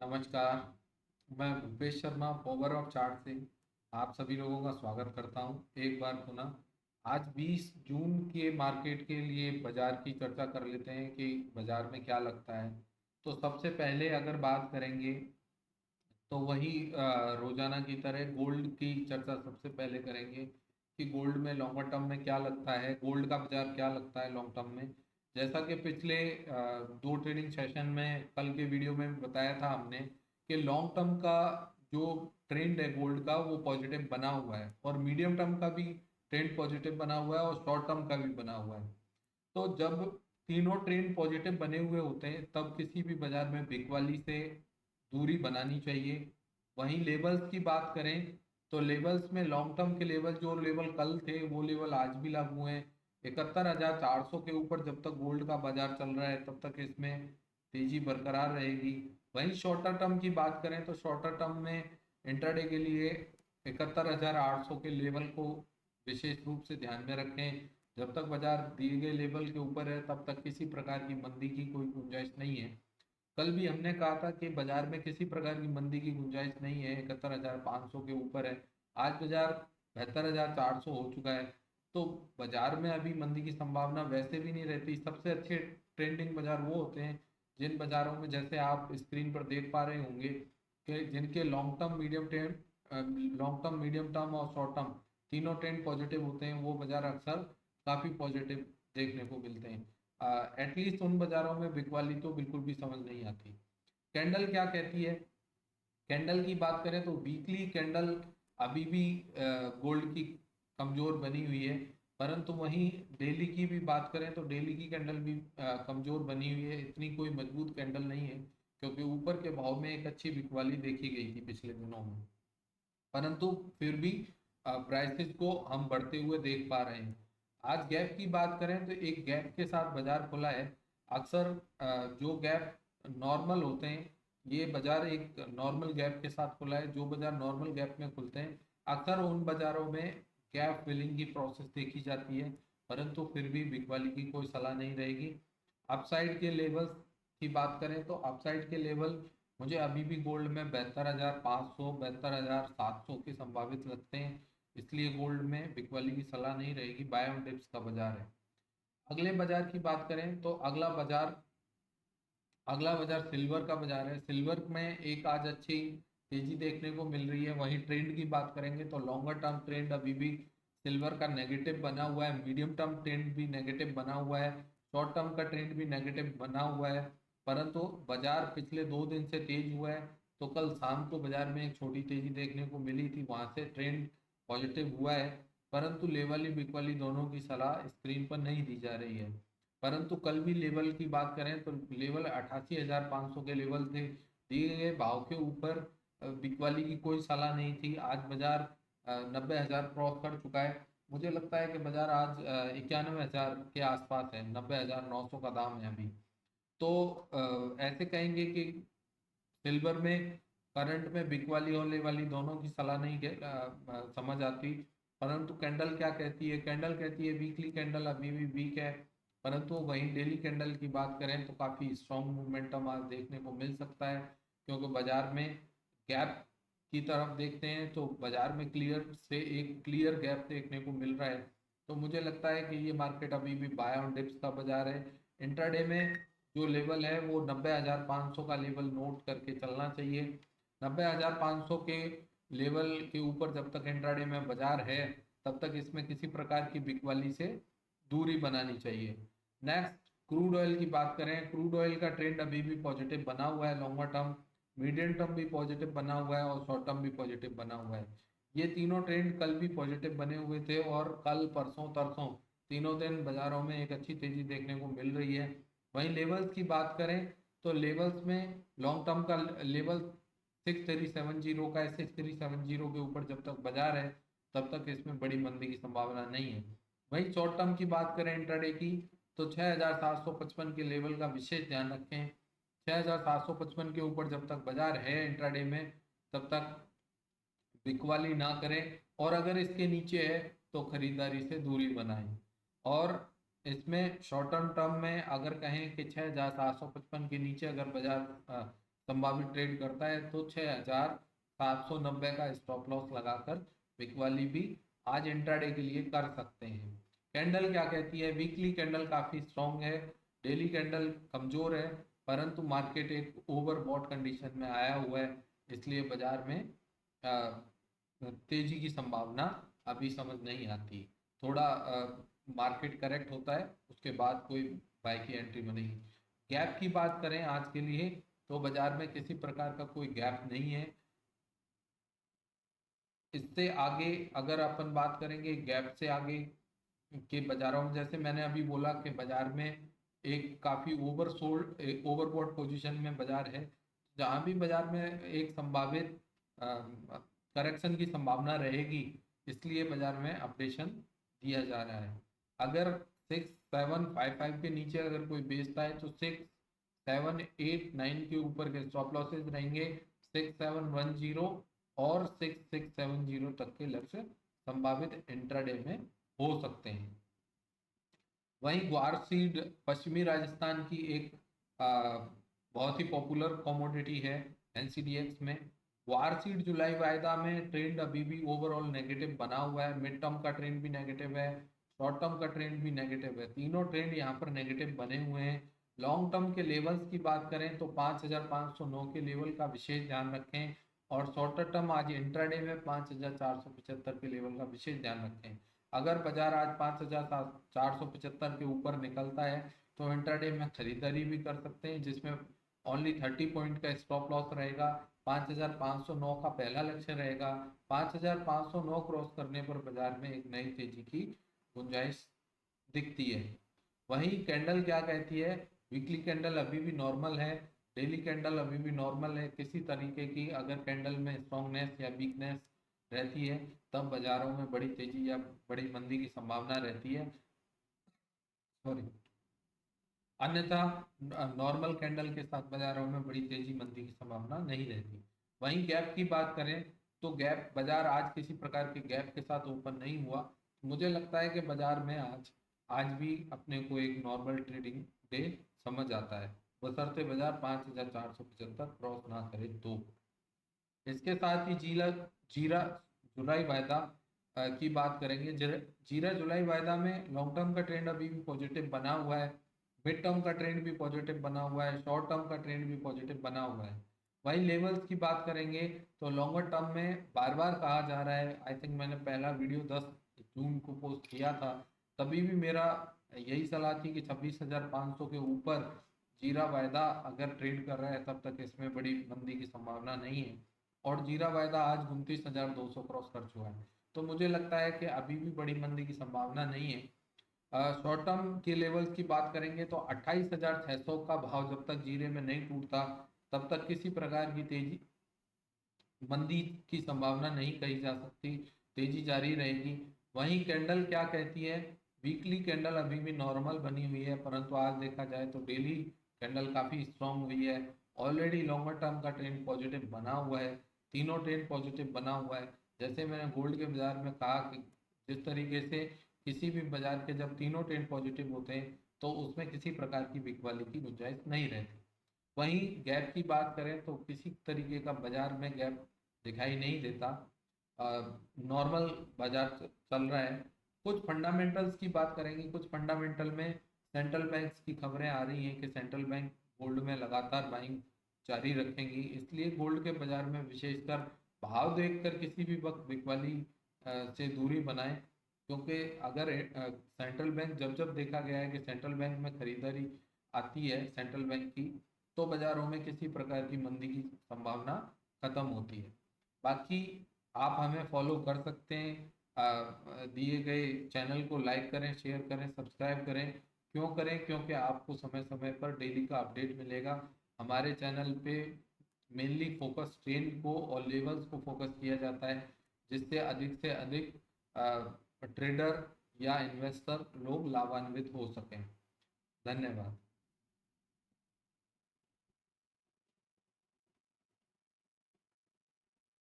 नमस्कार। मैं Bhupesh Sharma power of chart से आप सभी लोगों का स्वागत करता हूं एक बार पुनः। आज 20 जून के मार्केट के लिए बाजार की चर्चा कर लेते हैं कि बाजार में क्या लगता है। तो सबसे पहले अगर बात करेंगे तो वही रोजाना की तरह गोल्ड की चर्चा सबसे पहले करेंगे कि गोल्ड में लॉन्गर टर्म में क्या लगता है, गोल्ड का बाजार क्या लगता है लॉन्ग टर्म में। जैसा कि पिछले दो ट्रेडिंग सेशन में कल के वीडियो में बताया था हमने कि लॉन्ग टर्म का जो ट्रेंड है गोल्ड का वो पॉजिटिव बना हुआ है और मीडियम टर्म का भी ट्रेंड पॉजिटिव बना हुआ है और शॉर्ट टर्म का भी बना हुआ है। तो जब तीनों ट्रेंड पॉजिटिव बने हुए होते हैं तब किसी भी बाजार में बिकवाली से दूरी बनानी चाहिए। वहीं लेवल्स की बात करें तो लेवल्स में लॉन्ग टर्म के लेवल, जो लेवल कल थे वो लेवल आज भी लागू हैं। 71,400 के ऊपर जब तक गोल्ड का बाजार चल रहा है तब तक इसमें तेजी बरकरार रहेगी। वहीं शॉर्टर टर्म की बात करें तो शॉर्टर टर्म में इंट्राडे के लिए 71,800 के लेवल को विशेष रूप से ध्यान में रखें। जब तक बाजार दिए गए लेवल के ऊपर है तब तक किसी प्रकार की मंदी की कोई गुंजाइश नहीं है। कल भी हमने कहा था कि बाजार में किसी प्रकार की मंदी की गुंजाइश नहीं है, 71,500 के ऊपर है। आज बाजार 72,400 हो चुका है। तो बाजार में अभी मंदी की संभावना वैसे भी नहीं रहती। सबसे अच्छे ट्रेंडिंग बाजार वो होते हैं जिन बाजारों में, जैसे आप स्क्रीन पर देख पा रहे होंगे, कि जिनके लॉन्ग टर्म मीडियम टर्म और शॉर्ट टर्म तीनों ट्रेंड पॉजिटिव होते हैं, वो बाजार अक्सर काफी पॉजिटिव देखने को मिलते हैं। एटलीस्ट उन बाजारों में बिकवाली तो बिल्कुल भी समझ नहीं आती। कैंडल क्या कहती है? कैंडल की बात करें तो वीकली कैंडल अभी भी गोल्ड की कमजोर बनी हुई है, परंतु वहीं डेली की भी बात करें तो डेली की कैंडल भी कमजोर बनी हुई है। इतनी कोई मजबूत कैंडल नहीं है क्योंकि ऊपर के भाव में एक अच्छी बिकवाली देखी गई थी पिछले दिनों में, परंतु फिर भी प्राइसेस को हम बढ़ते हुए देख पा रहे हैं। आज गैप की बात करें तो एक गैप के साथ बाजार खुला है। अक्सर जो गैप नॉर्मल होते हैं, ये बाजार एक नॉर्मल गैप के साथ खुला है। जो बाजार नॉर्मल गैप में खुलते हैं अक्सर उन बाजारों में गैप फिलिंग की प्रोसेस देखी जाती है, परंतु फिर भी बिकवाली की कोई सलाह नहीं रहेगी। अपसाइड के लेवल्स की बात करें तो अपसाइड के लेवल मुझे अभी भी गोल्ड में 72,500 72,700 के संभावित लगते हैं। इसलिए गोल्ड में बिकवाली की सलाह नहीं रहेगी, बाय ऑन डिप्स का बाजार है। अगले बाजार की बात करें तो अगला बाजार सिल्वर का बाजार है। सिल्वर में एक आज अच्छी तेजी देखने को मिल रही है। वहीं ट्रेंड की बात करेंगे तो लॉन्गर टर्म ट्रेंड अभी भी सिल्वर का नेगेटिव बना हुआ है, मीडियम टर्म ट्रेंड भी नेगेटिव बना हुआ है, शॉर्ट टर्म का ट्रेंड भी नेगेटिव बना हुआ है। परंतु बाजार पिछले 2 दिन से तेज हुआ है, तो कल शाम को बाजार में एक छोटी तेजी देखने को मिली थी, वहां से ट्रेंड पॉजिटिव हुआ है। परंतु लेवली बिकवाली दोनों की सलाह स्क्रीन पर नहीं दी जा रही है। परंतु कल भी लेवल की बात करें तो लेवल 88,500 के लेवल थे। दिए गए भाव के ऊपर बिकवाली की कोई सलाह नहीं थी। आज बाजार 90,000 क्रॉस कर चुका है। मुझे लगता है कि बाजार आज 91,000 के आसपास है, 90,900 का दाम है अभी। तो ऐसे कहेंगे कि सिल्वर में करंट में बिकवाली होने वाली दोनों की सलाह नहीं समझ आती। परंतु कैंडल क्या कहती है? कैंडल कहती है वीकली कैंडल अभी भी वीक है, परंतु वहीं डेली कैंडल की बात करें तो काफी स्ट्रॉन्ग मोमेंटम आज देखने को मिल सकता है। क्योंकि बाजार में गैप की तरफ देखते हैं तो बाजार में एक क्लियर गैप देखने को मिल रहा है। तो मुझे लगता है कि ये मार्केट अभी भी बाय ऑन डिप्स का बाजार है। इंट्राडे में जो लेवल है वो 90,500 का लेवल नोट करके चलना चाहिए। 90,500 के लेवल के ऊपर जब तक इंट्राडे में बाजार है तब तक इसमें किसी प्रकार की बिकवाली से दूरी बनानी चाहिए। नेक्स्ट क्रूड ऑयल की बात करें, क्रूड ऑयल का ट्रेंड अभी भी पॉजिटिव बना हुआ है। लॉन्गर टर्म मीडियम टर्म भी पॉजिटिव बना हुआ है और शॉर्ट टर्म भी पॉजिटिव बना हुआ है। ये तीनों ट्रेंड कल भी पॉजिटिव बने हुए थे और कल परसों तरसों तीनों दिन बाजारों में एक अच्छी तेजी देखने को मिल रही है। वहीं लेवल्स की बात करें तो लेवल्स में लॉन्ग टर्म का लेवल 6370 का है। 6370 के ऊपर जब तक बाजार है तब तक इसमें बड़ी मंदी की संभावना नहीं है। वहीं शॉर्ट टर्म की बात करें इंट्राडे की तो 6,755 के लेवल का विशेष ध्यान रखें। 6,755 के ऊपर जब तक बाजार है इंट्राडे में तब तक बिकवाली ना करें, और अगर इसके नीचे है तो खरीदारी से दूरी बनाएं। और इसमें शॉर्ट टर्म टर्म में अगर कहें कि 6,755 के नीचे अगर बाजार संभावित ट्रेड करता है तो 6,790 का स्टॉप लॉस लगाकर बिकवाली भी आज इंट्राडे के लिए कर सकते हैं। कैंडल क्या कहती है? वीकली कैंडल काफ़ी स्ट्रॉन्ग है, डेली कैंडल कमज़ोर है, परंतु मार्केट एक ओवरबॉट कंडीशन में आया हुआ है, इसलिए बाजार में तेजी की संभावना अभी समझ नहीं आती। थोड़ा मार्केट करेक्ट होता है, उसके बाद कोई बाय की एंट्री बनेगी। गैप की बात करें आज के लिए तो बाजार में किसी प्रकार का कोई गैप नहीं है। इससे आगे अगर अपन बात करेंगे गैप से आगे के बाजारों में, जैसे मैंने अभी बोला कि बाजार में एक काफ़ी ओवरसोल्ड ओवरबॉट पोजीशन में बाजार है, जहाँ भी बाजार में एक संभावित करेक्शन की संभावना रहेगी, इसलिए बाजार में अपडेशन दिया जा रहा है। अगर 6755 के नीचे अगर कोई बेचता है तो 6789 के ऊपर के स्टॉप लॉसेज रहेंगे, 6710 और 6670 तक के लक्ष्य संभावित इंट्राडे में हो सकते हैं। वहीं ग्वार सीड पश्चिमी राजस्थान की एक बहुत ही पॉपुलर कमोडिटी है एनसीडीएक्स में। ग्वार सीड जुलाई वायदा में ट्रेंड अभी भी ओवरऑल नेगेटिव बना हुआ है, मिड टर्म का ट्रेंड भी नेगेटिव है, शॉर्ट टर्म का ट्रेंड भी नेगेटिव है, तीनों ट्रेंड यहाँ पर नेगेटिव बने हुए हैं। लॉन्ग टर्म के लेवल्स की बात करें तो 5,509 के लेवल का विशेष ध्यान रखें, और शॉर्टर टर्म आज इंट्राडे में 5,475 के लेवल का विशेष ध्यान रखें। अगर बाजार आज 5,475 के ऊपर निकलता है तो इंट्राडे में खरीदारी भी कर सकते हैं, जिसमें ओनली 30 पॉइंट का स्टॉप लॉस रहेगा। 5,509 का पहला लक्ष्य रहेगा। 5,509 क्रॉस करने पर बाजार में एक नई तेजी की गुंजाइश दिखती है। वहीं कैंडल क्या कहती है? वीकली कैंडल अभी भी नॉर्मल है, डेली कैंडल अभी भी नॉर्मल है। किसी तरीके की अगर कैंडल में स्ट्रॉन्गनेस या वीकनेस रहती है तब बाजारों में बड़ी तेजी या बड़ी मंदी की संभावना रहती है, सॉरी, अन्यथा नॉर्मल कैंडल के साथ बाजारों में बड़ी तेजी मंदी की संभावना नहीं रहती। वहीं गैप की बात करें तो गैप बाजार आज किसी प्रकार के गैप के साथ ओपन नहीं हुआ। मुझे लगता है कि बाजार में आज भी अपने को एक नॉर्मल ट्रेडिंग डे समझ आता है, बशर्ते बाजार 5,475 क्रॉस ना करे तो। इसके साथ ही जीरा जुलाई वायदा की बात करेंगे। जीरा जुलाई वायदा में लॉन्ग टर्म का ट्रेंड अभी भी पॉजिटिव बना हुआ है, मिड टर्म का ट्रेंड भी पॉजिटिव बना हुआ है, शॉर्ट टर्म का ट्रेंड भी पॉजिटिव बना हुआ है। वहीं लेवल्स की बात करेंगे तो लॉन्गर टर्म में बार बार कहा जा रहा है, आई थिंक मैंने पहला वीडियो 10 जून को पोस्ट किया था, तभी भी मेरा यही सलाह थी कि 26,500 के ऊपर जीरा वायदा अगर ट्रेड कर रहा है तब तक इसमें बड़ी मंदी की संभावना नहीं है, और जीरा वायदा आज 29,200 क्रॉस कर चुका है, तो मुझे लगता है कि अभी भी बड़ी मंदी की संभावना नहीं है। शॉर्ट टर्म के लेवल्स की बात करेंगे तो 28,600 का भाव जब तक जीरे में नहीं टूटता तब तक किसी प्रकार की तेजी मंदी की संभावना नहीं कही जा सकती, तेजी जारी रहेगी। वहीं कैंडल क्या कहती है? वीकली कैंडल अभी भी नॉर्मल बनी हुई है, परंतु आज देखा जाए तो डेली कैंडल काफ़ी स्ट्रॉन्ग हुई है। ऑलरेडी लॉन्गर टर्म का ट्रेंड पॉजिटिव बना हुआ है, तीनों ट्रेंड पॉजिटिव बना हुआ है। जैसे मैंने गोल्ड के बाजार में कहा कि जिस तरीके से किसी भी बाजार के जब तीनों ट्रेंड पॉजिटिव होते हैं तो उसमें किसी प्रकार की बिकवाली की गुंजाइश नहीं रहती। वहीं गैप की बात करें तो किसी तरीके का बाजार में गैप दिखाई नहीं देता, नॉर्मल बाजार चल रहा है। कुछ फंडामेंटल्स की बात करेंगे, कुछ फंडामेंटल में सेंट्रल बैंक्स की खबरें आ रही हैं कि सेंट्रल बैंक गोल्ड में लगातार बाइंग जारी रखेंगी, इसलिए गोल्ड के बाजार में विशेषकर भाव देखकर किसी भी वक्त बिकवाली से दूरी बनाएं, क्योंकि अगर सेंट्रल बैंक जब जब देखा गया है कि सेंट्रल बैंक में खरीदारी आती है सेंट्रल बैंक की, तो बाजारों में किसी प्रकार की मंदी की संभावना खत्म होती है। बाकी आप हमें फॉलो कर सकते हैं, दिए गए चैनल को लाइक करें, शेयर करें, सब्सक्राइब करें। क्यों करें? क्योंकि आपको समय समय पर डेली का अपडेट मिलेगा। हमारे चैनल पे मेनली फोकस ट्रेंड को और लेवल्स को फोकस किया जाता है, जिससे अधिक से अधिक ट्रेडर या इन्वेस्टर लोग लाभान्वित हो सकें। धन्यवाद।